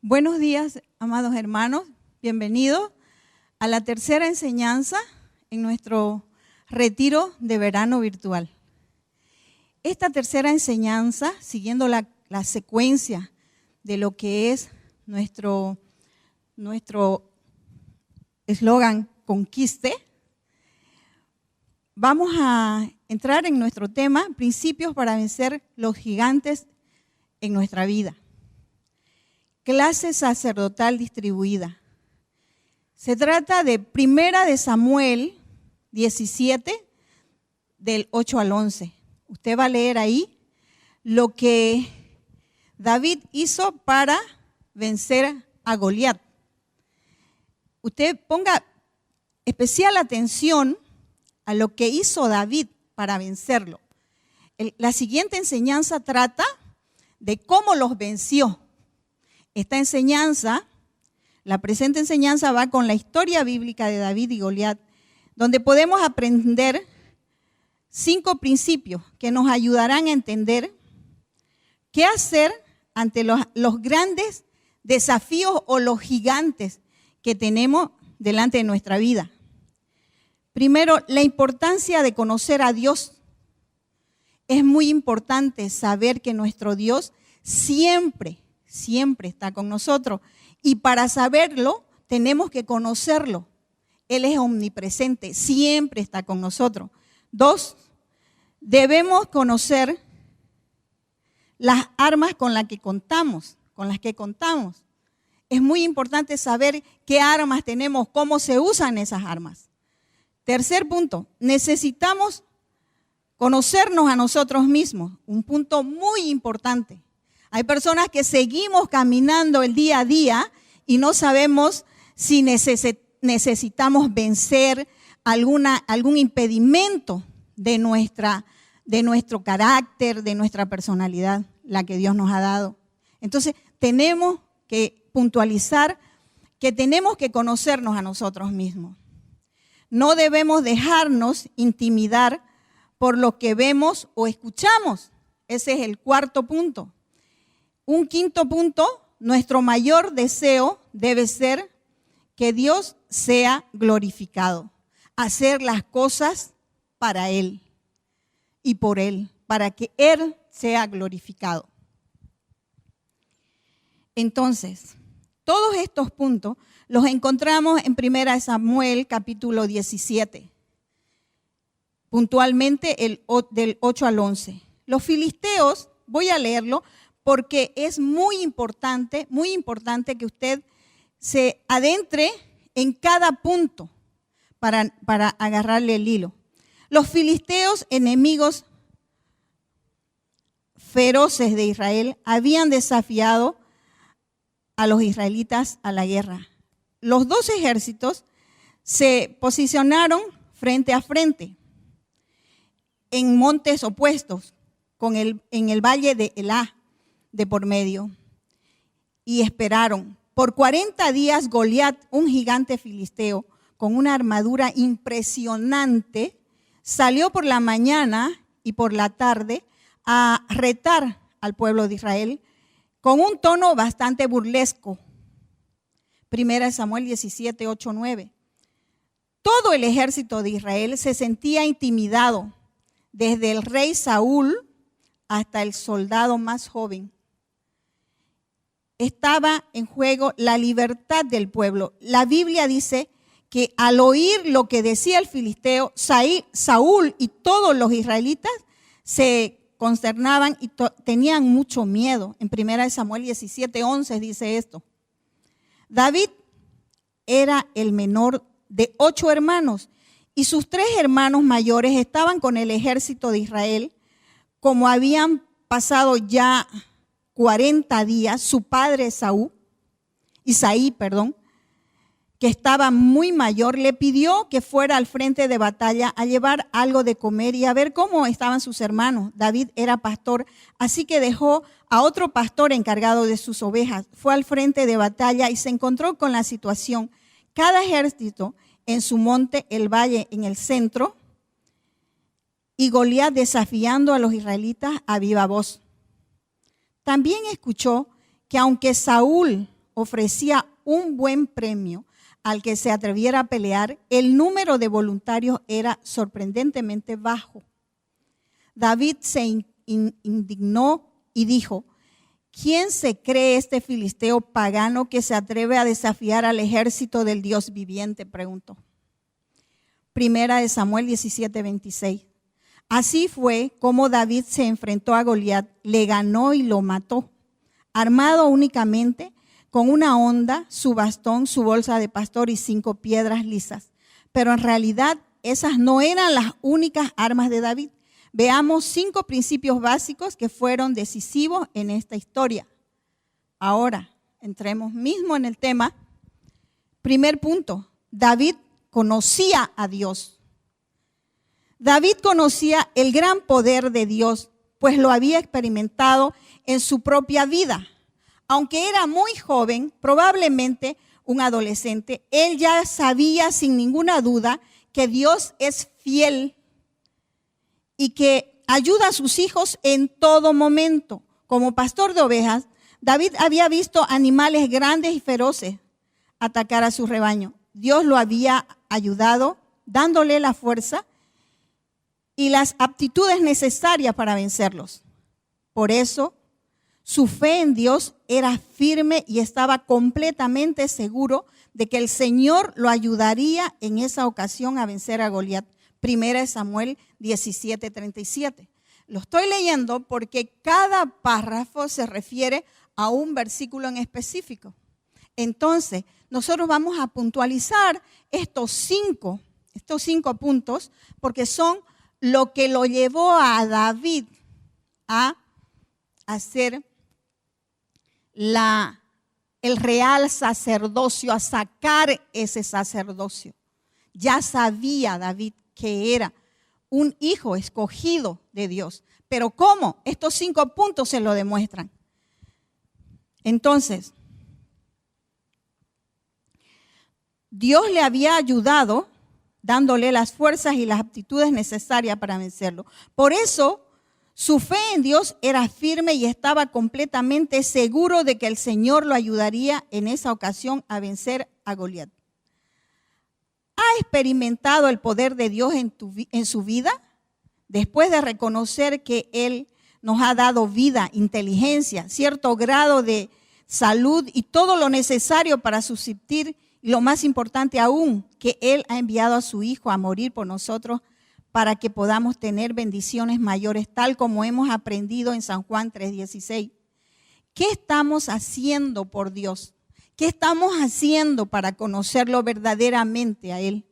Buenos días, amados hermanos. Bienvenidos a la tercera enseñanza en nuestro retiro de verano virtual. Esta tercera enseñanza, siguiendo la secuencia de lo que es nuestro eslogan Conquiste, vamos a entrar en nuestro tema, principios para vencer los gigantes en nuestra vida. Clase sacerdotal distribuida. Se trata de 1 de Samuel 17, del 8 al 11. Usted va a leer ahí lo que David hizo para vencer a Goliat. Usted ponga especial atención a lo que hizo David para vencerlo. La siguiente enseñanza trata de cómo los venció. Esta enseñanza, la presente enseñanza va con la historia bíblica de David y Goliat, donde podemos aprender 5 principios que nos ayudarán a entender qué hacer ante los grandes desafíos o los gigantes que tenemos delante de nuestra vida. Primero, la importancia de conocer a Dios. Es muy importante saber que nuestro Dios siempre está con nosotros. Y para saberlo, tenemos que conocerlo. Él es omnipresente, siempre está con nosotros. 2, debemos conocer las armas con las que contamos. Es muy importante saber qué armas tenemos, cómo se usan esas armas. Tercer punto, necesitamos conocernos a nosotros mismos. Un punto muy importante. Hay personas que seguimos caminando el día a día y no sabemos si necesitamos vencer algún impedimento de nuestro carácter, de nuestra personalidad, la que Dios nos ha dado. Entonces, tenemos que puntualizar que tenemos que conocernos a nosotros mismos. No debemos dejarnos intimidar por lo que vemos o escuchamos. Ese es el cuarto punto. Un quinto punto, nuestro mayor deseo debe ser que Dios sea glorificado. Hacer las cosas para Él y por Él, para que Él sea glorificado. Entonces, todos estos puntos los encontramos en 1 Samuel capítulo 17, puntualmente del 8 al 11. Los filisteos, voy a leerlo, porque es muy importante que usted se adentre en cada punto para agarrarle el hilo. Los filisteos, enemigos feroces de Israel, habían desafiado a los israelitas a la guerra. Los 2 ejércitos se posicionaron frente a frente en montes opuestos, en el valle de Elá, de por medio, y esperaron. Por 40 días Goliat, un gigante filisteo con una armadura impresionante, salió por la mañana y por la tarde a retar al pueblo de Israel con un tono bastante burlesco. 1 Samuel 17, 8, 9. Todo el ejército de Israel se sentía intimidado, desde el rey Saúl hasta el soldado más joven. Estaba en juego la libertad del pueblo. La Biblia dice que al oír lo que decía el filisteo, Saúl y todos los israelitas se consternaban y tenían mucho miedo. En 1 Samuel 17, 11 dice esto. David era el menor de 8 hermanos y sus 3 hermanos mayores estaban con el ejército de Israel. Como habían pasado ya 40 días, su padre Isaí, que estaba muy mayor, le pidió que fuera al frente de batalla a llevar algo de comer y a ver cómo estaban sus hermanos. David era pastor, así que dejó a otro pastor encargado de sus ovejas. Fue al frente de batalla y se encontró con la situación. Cada ejército en su monte, el valle en el centro, y Goliat desafiando a los israelitas a viva voz. También escuchó que aunque Saúl ofrecía un buen premio al que se atreviera a pelear, el número de voluntarios era sorprendentemente bajo. David se indignó y dijo: ¿quién se cree este filisteo pagano que se atreve a desafiar al ejército del Dios viviente?, preguntó. Primera de Samuel 17:26. Así fue como David se enfrentó a Goliat, le ganó y lo mató, armado únicamente con una honda, su bastón, su bolsa de pastor y 5 piedras lisas. Pero en realidad esas no eran las únicas armas de David. Veamos 5 principios básicos que fueron decisivos en esta historia. Ahora, entremos mismo en el tema. Primer punto, David conocía a Dios. David conocía el gran poder de Dios, pues lo había experimentado en su propia vida. Aunque era muy joven, probablemente un adolescente, él ya sabía sin ninguna duda que Dios es fiel y que ayuda a sus hijos en todo momento. Como pastor de ovejas, David había visto animales grandes y feroces atacar a su rebaño. Dios lo había ayudado, dándole la fuerza y las aptitudes necesarias para vencerlos. Por eso, su fe en Dios era firme y estaba completamente seguro de que el Señor lo ayudaría en esa ocasión a vencer a Goliat. Primera de Samuel 17:37. Lo estoy leyendo porque cada párrafo se refiere a un versículo en específico. Entonces, nosotros vamos a puntualizar estos cinco puntos porque son lo que lo llevó a David a hacer el real sacerdocio, a sacar ese sacerdocio. Ya sabía David que era un hijo escogido de Dios. Pero ¿cómo? Estos 5 puntos se lo demuestran. Entonces, Dios le había ayudado dándole las fuerzas y las aptitudes necesarias para vencerlo. Por eso, su fe en Dios era firme y estaba completamente seguro de que el Señor lo ayudaría en esa ocasión a vencer a Goliat. ¿Ha experimentado el poder de Dios en su vida? Después de reconocer que Él nos ha dado vida, inteligencia, cierto grado de salud y todo lo necesario para subsistir, y lo más importante aún, que Él ha enviado a su Hijo a morir por nosotros para que podamos tener bendiciones mayores, tal como hemos aprendido en San Juan 3:16. ¿Qué estamos haciendo por Dios? ¿Qué estamos haciendo para conocerlo verdaderamente a Él?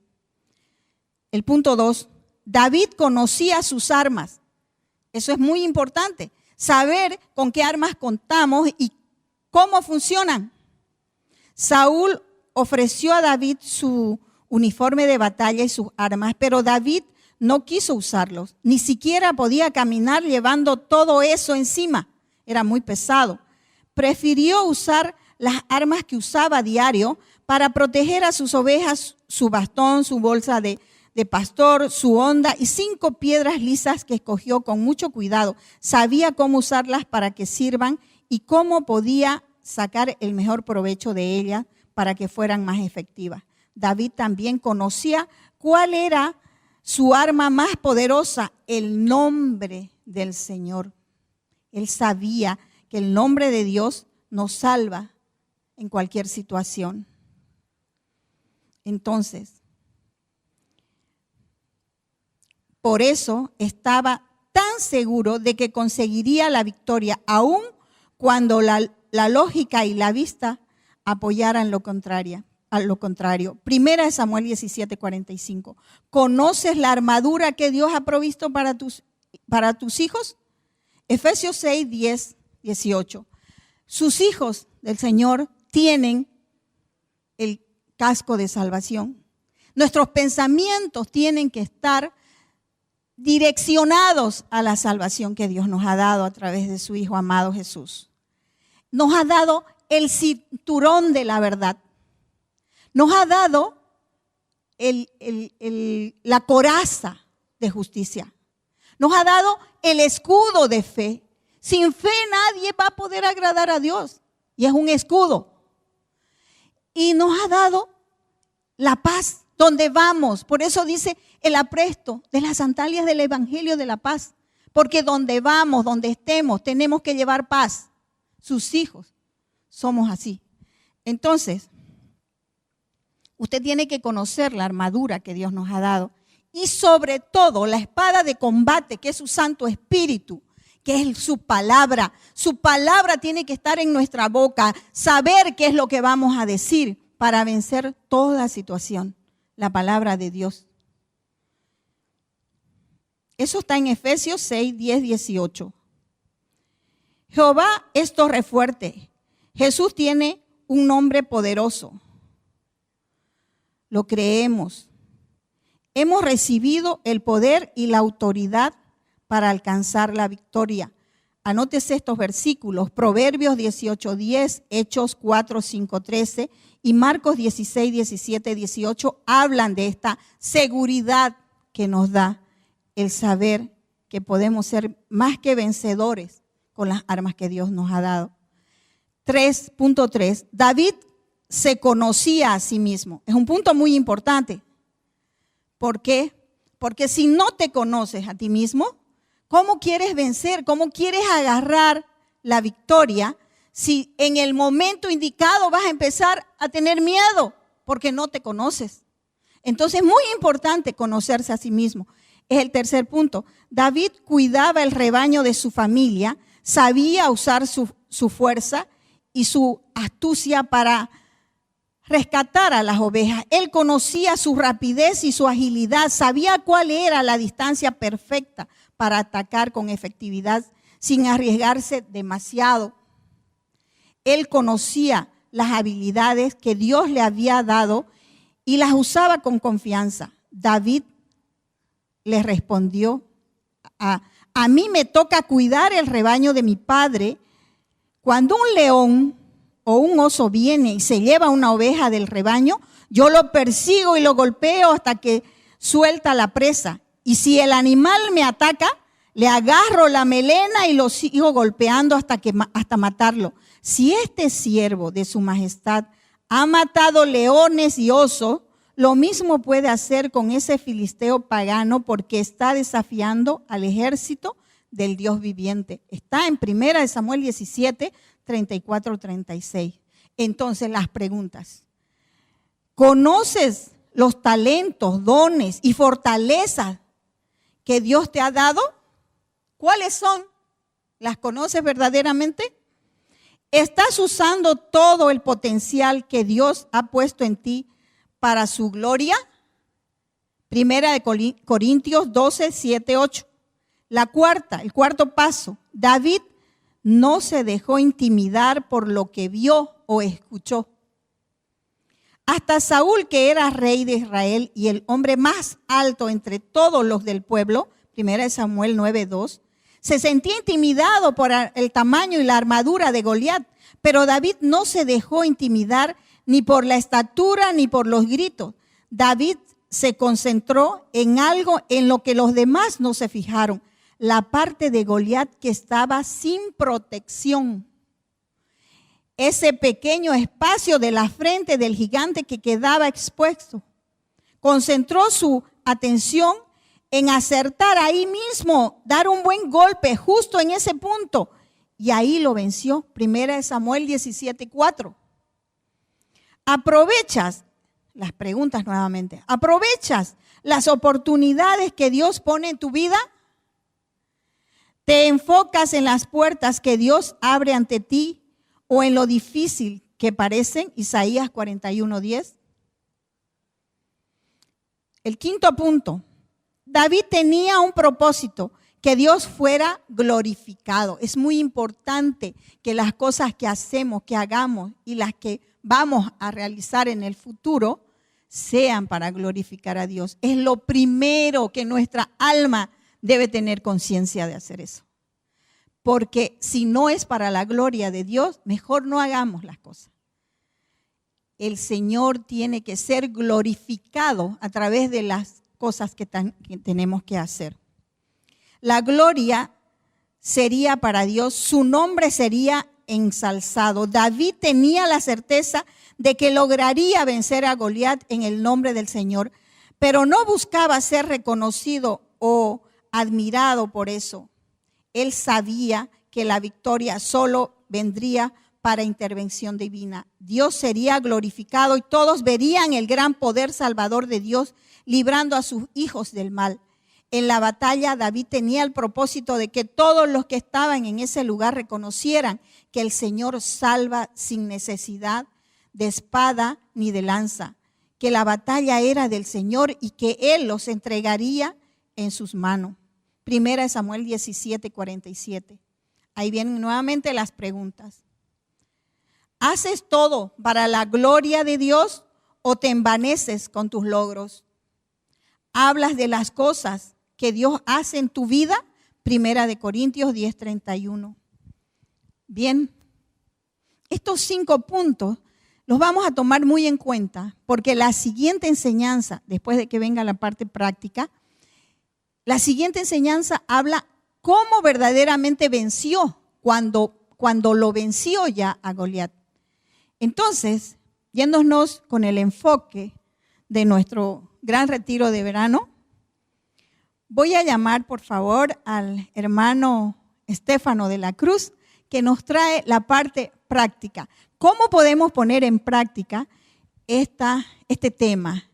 El punto 2, David conocía sus armas. Eso es muy importante, saber con qué armas contamos y cómo funcionan. Saúl ofreció a David su uniforme de batalla y sus armas, pero David no quiso usarlos. Ni siquiera podía caminar llevando todo eso encima. Era muy pesado. Prefirió usar las armas que usaba a diario para proteger a sus ovejas, su bastón, su bolsa de pastor, su honda y 5 piedras lisas que escogió con mucho cuidado. Sabía cómo usarlas para que sirvan y cómo podía sacar el mejor provecho de ellas para que fueran más efectivas. David también conocía cuál era su arma más poderosa, el nombre del Señor. Él sabía que el nombre de Dios nos salva en cualquier situación. Entonces, por eso estaba tan seguro de que conseguiría la victoria, aun cuando la lógica y la vista apoyaran lo contrario. Primera de Samuel 17:45. ¿Conoces la armadura que Dios ha provisto para tus hijos? Efesios 6:10-18. Sus hijos del Señor tienen el casco de salvación. Nuestros pensamientos tienen que estar direccionados a la salvación que Dios nos ha dado a través de su Hijo amado Jesús. Nos ha dado el cinturón de la verdad. Nos ha dado la coraza de justicia. Nos ha dado el escudo de fe. Sin fe nadie va a poder agradar a Dios. Y es un escudo. y nos ha dado la paz donde vamos. Por eso dice el apresto de las sandalias del evangelio de la paz. Porque donde vamos, donde estemos, tenemos que llevar paz. Sus hijos somos así. Entonces, usted tiene que conocer la armadura que Dios nos ha dado. Y sobre todo la espada de combate, que es su Santo Espíritu, que es su palabra. Su palabra tiene que estar en nuestra boca, saber qué es lo que vamos a decir para vencer toda situación. La palabra de Dios. Eso está en Efesios 6, 10, 18. Jehová es torre fuerte. Jesús tiene un nombre poderoso. Lo creemos. Hemos recibido el poder y la autoridad para alcanzar la victoria. Anótese estos versículos, Proverbios 18, 10, Hechos 4, 5, 13 y Marcos 16, 17, 18 hablan de esta seguridad que nos da el saber que podemos ser más que vencedores con las armas que Dios nos ha dado. 3.3, David se conocía a sí mismo. Es un punto muy importante. ¿Por qué? Porque si no te conoces a ti mismo, ¿cómo quieres vencer? ¿Cómo quieres agarrar la victoria si en el momento indicado vas a empezar a tener miedo porque no te conoces? Entonces es muy importante conocerse a sí mismo. Es el tercer punto. David cuidaba el rebaño de su familia, sabía usar su fuerza y su astucia para rescatar a las ovejas. Él conocía su rapidez y su agilidad, sabía cuál era la distancia perfecta para atacar con efectividad sin arriesgarse demasiado. Él conocía las habilidades que Dios le había dado y las usaba con confianza. David le respondió, a mí me toca cuidar el rebaño de mi padre. Cuando un león o un oso viene y se lleva una oveja del rebaño, yo lo persigo y lo golpeo hasta que suelta la presa. Y si el animal me ataca, le agarro la melena y lo sigo golpeando hasta matarlo. Si este siervo de su majestad ha matado leones y osos, lo mismo puede hacer con ese filisteo pagano porque está desafiando al ejército del Dios viviente. Está en 1 Samuel 17, 34, 36. Entonces las preguntas. ¿Conoces los talentos, dones y fortalezas que Dios te ha dado? ¿Cuáles son? ¿Las conoces verdaderamente? ¿Estás usando todo el potencial que Dios ha puesto en ti para su gloria? 1 Corintios 12, 7, 8. El cuarto paso. David no se dejó intimidar por lo que vio o escuchó. Hasta Saúl, que era rey de Israel y el hombre más alto entre todos los del pueblo, 1 Samuel 9, 2, se sentía intimidado por el tamaño y la armadura de Goliat, pero David no se dejó intimidar ni por la estatura ni por los gritos. David se concentró en algo en lo que los demás no se fijaron, la parte de Goliat que estaba sin protección. Ese pequeño espacio de la frente del gigante que quedaba expuesto. Concentró su atención en acertar ahí mismo, dar un buen golpe justo en ese punto. Y ahí lo venció. 1 Samuel 17, 4. Aprovechas, las preguntas nuevamente, ¿aprovechas las oportunidades que Dios pone en tu vida? ¿Te enfocas en las puertas que Dios abre ante ti o en lo difícil que parecen? Isaías 41, 10. El quinto punto. David tenía un propósito, que Dios fuera glorificado. Es muy importante que las cosas que hacemos, que hagamos y las que vamos a realizar en el futuro sean para glorificar a Dios. Es lo primero que nuestra alma debe tener conciencia de hacer eso. Porque si no es para la gloria de Dios, mejor no hagamos las cosas. El Señor tiene que ser glorificado a través de las cosas que tenemos que hacer. La gloria sería para Dios, su nombre sería ensalzado. David tenía la certeza de que lograría vencer a Goliat en el nombre del Señor, pero no buscaba ser reconocido o admirado por eso. Él sabía que la victoria solo vendría para intervención divina. Dios sería glorificado y todos verían el gran poder salvador de Dios librando a sus hijos del mal. En la batalla, David tenía el propósito de que todos los que estaban en ese lugar reconocieran que el Señor salva sin necesidad de espada ni de lanza, que la batalla era del Señor y que Él los entregaría en sus manos. Primera de Samuel 17:47. Ahí vienen nuevamente las preguntas. ¿Haces todo para la gloria de Dios o te envaneces con tus logros? ¿Hablas de las cosas que Dios hace en tu vida? Primera de Corintios 10:31. Bien, estos 5 puntos los vamos a tomar muy en cuenta porque la siguiente enseñanza, después de que venga la parte práctica, la siguiente enseñanza habla cómo verdaderamente venció cuando lo venció ya a Goliat. Entonces, yéndonos con el enfoque de nuestro gran retiro de verano, voy a llamar por favor al hermano Estefano de la Cruz, que nos trae la parte práctica. ¿Cómo podemos poner en práctica este tema?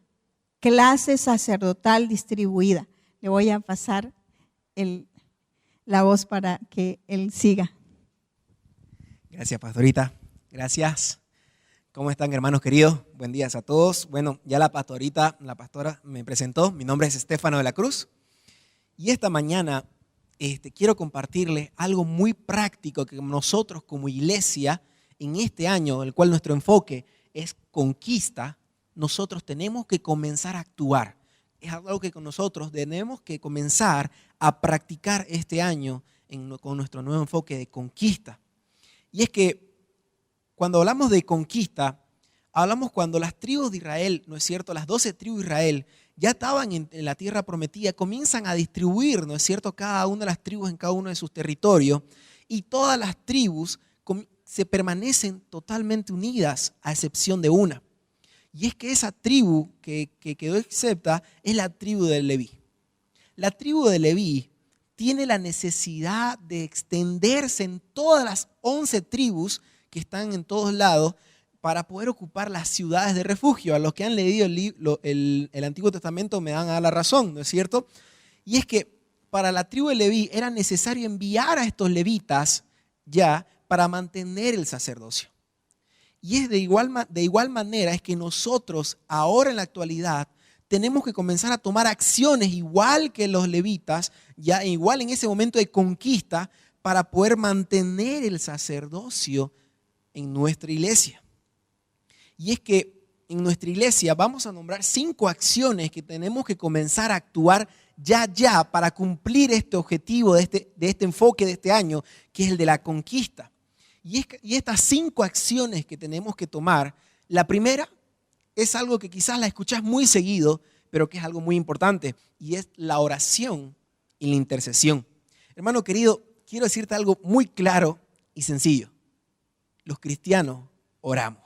Clase sacerdotal distribuida. Le voy a pasar la voz para que él siga. Gracias, pastorita. Gracias. ¿Cómo están, hermanos queridos? Buen día a todos. Bueno, ya la pastora me presentó. Mi nombre es Estefano de la Cruz. Y esta mañana quiero compartirles algo muy práctico que nosotros como iglesia, en este año, el cual nuestro enfoque es conquista, nosotros tenemos que comenzar a actuar. Es algo que nosotros tenemos que comenzar a practicar este año con nuestro nuevo enfoque de conquista. Y es que cuando hablamos de conquista, hablamos cuando las tribus de Israel, ¿no es cierto? Las 12 tribus de Israel ya estaban en la tierra prometida, comienzan a distribuir, ¿no es cierto? Cada una de las tribus en cada uno de sus territorios y todas las tribus se permanecen totalmente unidas a excepción de una. Y es que esa tribu que quedó excepta es la tribu de Leví. La tribu de Leví tiene la necesidad de extenderse en todas las 11 tribus que están en todos lados para poder ocupar las ciudades de refugio. A los que han leído el Antiguo Testamento me dan a la razón, ¿no es cierto? Y es que para la tribu de Leví era necesario enviar a estos levitas ya para mantener el sacerdocio. Y es de igual manera es que nosotros ahora en la actualidad tenemos que comenzar a tomar acciones igual que los levitas, ya igual en ese momento de conquista, para poder mantener el sacerdocio en nuestra iglesia. Y es que en nuestra iglesia vamos a nombrar 5 acciones que tenemos que comenzar a actuar ya para cumplir este objetivo de este enfoque de este año, que es el de la conquista. Y estas 5 acciones que tenemos que tomar, la primera es algo que quizás la escuchas muy seguido, pero que es algo muy importante, y es la oración y la intercesión. Hermano querido, quiero decirte algo muy claro y sencillo. Los cristianos oramos.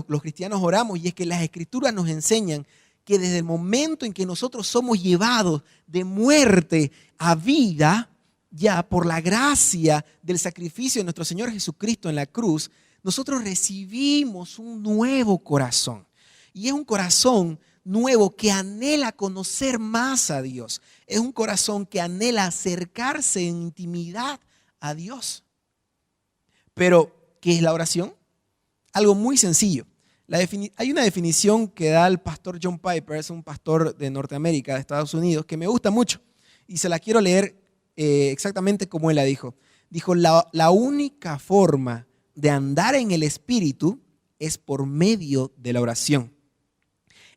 Los cristianos oramos, y es que las Escrituras nos enseñan que desde el momento en que nosotros somos llevados de muerte a vida, ya por la gracia del sacrificio de nuestro Señor Jesucristo en la cruz, nosotros recibimos un nuevo corazón. Y es un corazón nuevo que anhela conocer más a Dios. Es un corazón que anhela acercarse en intimidad a Dios. Pero, ¿qué es la oración? Algo muy sencillo. Hay una definición que da el pastor John Piper, es un pastor de Norteamérica, de Estados Unidos, que me gusta mucho. Y se la quiero leer exactamente como él la dijo. Dijo, la única forma de andar en el Espíritu es por medio de la oración.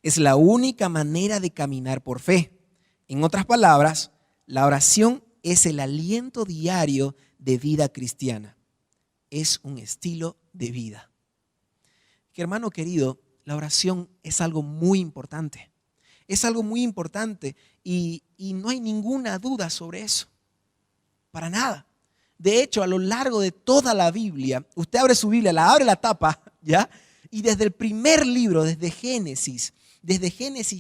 Es la única manera de caminar por fe. En otras palabras, la oración es el aliento diario de vida cristiana. Es un estilo de vida. Que hermano querido, la oración es algo muy importante. Es algo muy importante y no hay ninguna duda sobre eso. Para nada. De hecho, a lo largo de toda la Biblia, usted abre su Biblia, abre la tapa, ¿ya? Y desde el primer libro, desde Génesis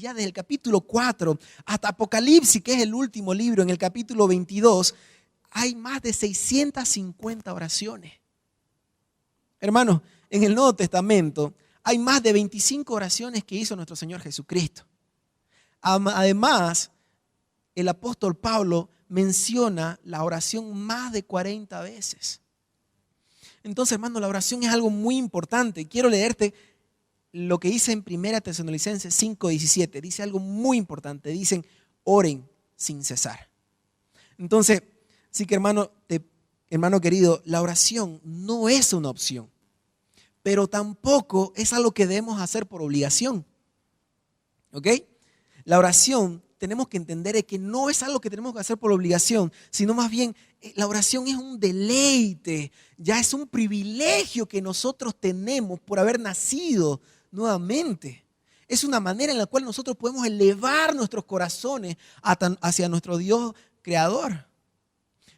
ya desde el capítulo 4 hasta Apocalipsis, que es el último libro, en el capítulo 22, hay más de 650 oraciones. Hermanos, en el Nuevo Testamento hay más de 25 oraciones que hizo nuestro Señor Jesucristo. Además, el apóstol Pablo menciona la oración más de 40 veces. Entonces, hermano, la oración es algo muy importante. Quiero leerte lo que dice en 1 Tesalonicenses 5:17. Dice algo muy importante. Dicen, oren sin cesar. Entonces, sí que hermano querido, la oración no es una opción, pero tampoco es algo que debemos hacer por obligación. ¿Ok? La oración, tenemos que entender que no es algo que tenemos que hacer por obligación, sino más bien la oración es un deleite, ya es un privilegio que nosotros tenemos por haber nacido nuevamente. Es una manera en la cual nosotros podemos elevar nuestros corazones hacia nuestro Dios creador.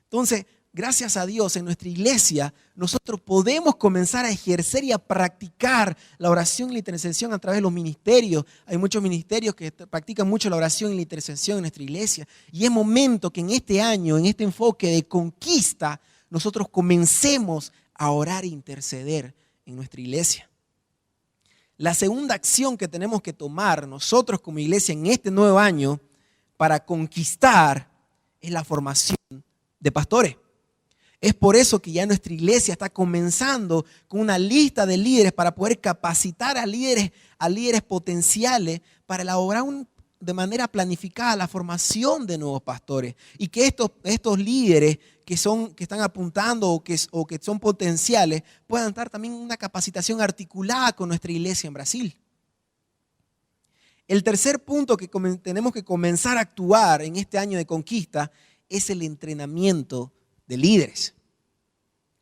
Entonces, gracias a Dios, en nuestra iglesia, nosotros podemos comenzar a ejercer y a practicar la oración y la intercesión a través de los ministerios. Hay muchos ministerios que practican mucho la oración y la intercesión en nuestra iglesia. Y es momento que en este año, en este enfoque de conquista, nosotros comencemos a orar e interceder en nuestra iglesia. La segunda acción que tenemos que tomar nosotros como iglesia en este nuevo año para conquistar es la formación de pastores. Es por eso que ya nuestra iglesia está comenzando con una lista de líderes para poder capacitar a líderes potenciales para elaborar de manera planificada la formación de nuevos pastores. Y que estos líderes que están apuntando o que son potenciales puedan dar también una capacitación articulada con nuestra iglesia en Brasil. El tercer punto que tenemos que comenzar a actuar en este año de conquista es el entrenamiento de líderes.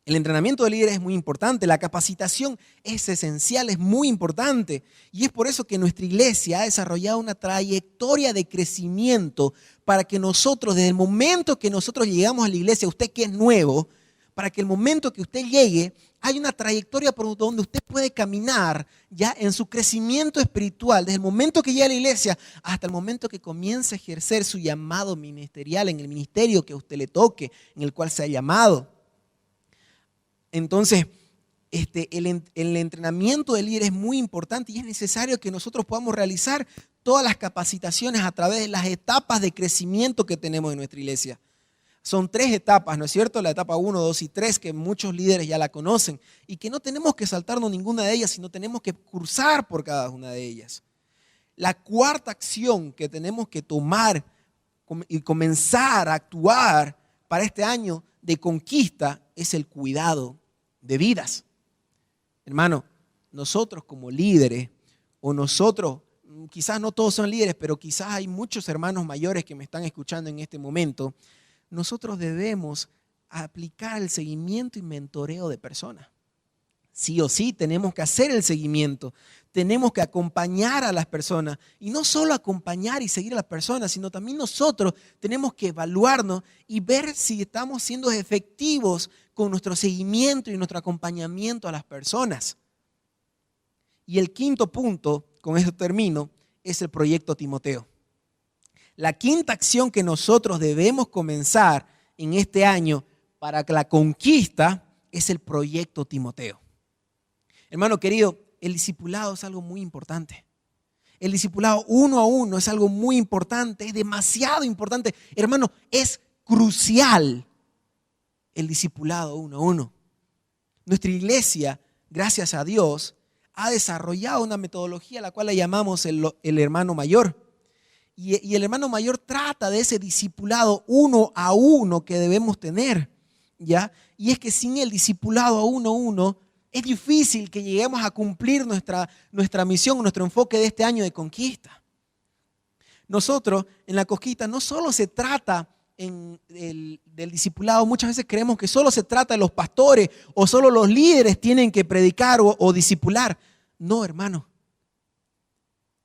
El entrenamiento de líderes es muy importante, la capacitación es esencial, es muy importante. Y es por eso que nuestra iglesia ha desarrollado una trayectoria de crecimiento para que nosotros, desde el momento que nosotros llegamos a la iglesia, usted que es nuevo, para que el momento que usted llegue, hay una trayectoria por donde usted puede caminar ya en su crecimiento espiritual, desde el momento que llega a la iglesia hasta el momento que comience a ejercer su llamado ministerial en el ministerio que a usted le toque, en el cual se ha llamado. Entonces, el entrenamiento del líder es muy importante y es necesario que nosotros podamos realizar todas las capacitaciones a través de las etapas de crecimiento que tenemos en nuestra iglesia. Son 3 etapas, ¿no es cierto? La etapa 1, 2 y 3, que muchos líderes ya la conocen y que no tenemos que saltarnos ninguna de ellas, sino tenemos que cursar por cada una de ellas. La cuarta acción que tenemos que tomar y comenzar a actuar para este año de conquista es el cuidado de vidas. Hermano, nosotros como líderes, o nosotros, quizás no todos son líderes, pero quizás hay muchos hermanos mayores que me están escuchando en este momento, nosotros debemos aplicar el seguimiento y mentoreo de personas. Sí o sí, tenemos que hacer el seguimiento, tenemos que acompañar a las personas y no solo acompañar y seguir a las personas, sino también nosotros tenemos que evaluarnos y ver si estamos siendo efectivos con nuestro seguimiento y nuestro acompañamiento a las personas. Y el quinto punto, con esto termino, es el proyecto Timoteo. La quinta acción que nosotros debemos comenzar en este año para la conquista es el proyecto Timoteo. Hermano querido, el discipulado es algo muy importante. El discipulado 1 a 1 es algo muy importante, es demasiado importante. Hermano, es crucial el discipulado 1 a 1. Nuestra iglesia, gracias a Dios, ha desarrollado una metodología a la cual la llamamos el hermano mayor. Y el hermano mayor trata de ese discipulado 1 a 1 que debemos tener, ¿ya? Y es que sin el discipulado 1 a 1 es difícil que lleguemos a cumplir nuestra misión, nuestro enfoque de este año de conquista. Nosotros en la conquista no solo se trata del discipulado, muchas veces creemos que solo se trata de los pastores o solo los líderes tienen que predicar o discipular. No, hermano.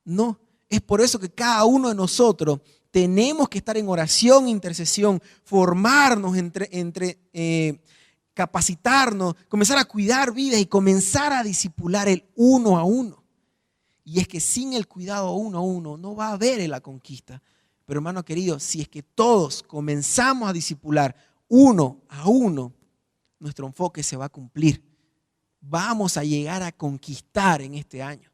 No, es por eso que cada uno de nosotros tenemos que estar en oración, intercesión, formarnos, capacitarnos, comenzar a cuidar vidas y comenzar a discipular el uno a uno. Y es que sin el cuidado uno a uno no va a haber la conquista. Pero hermano querido, si es que todos comenzamos a discipular uno a uno, nuestro enfoque se va a cumplir. Vamos a llegar a conquistar en este año.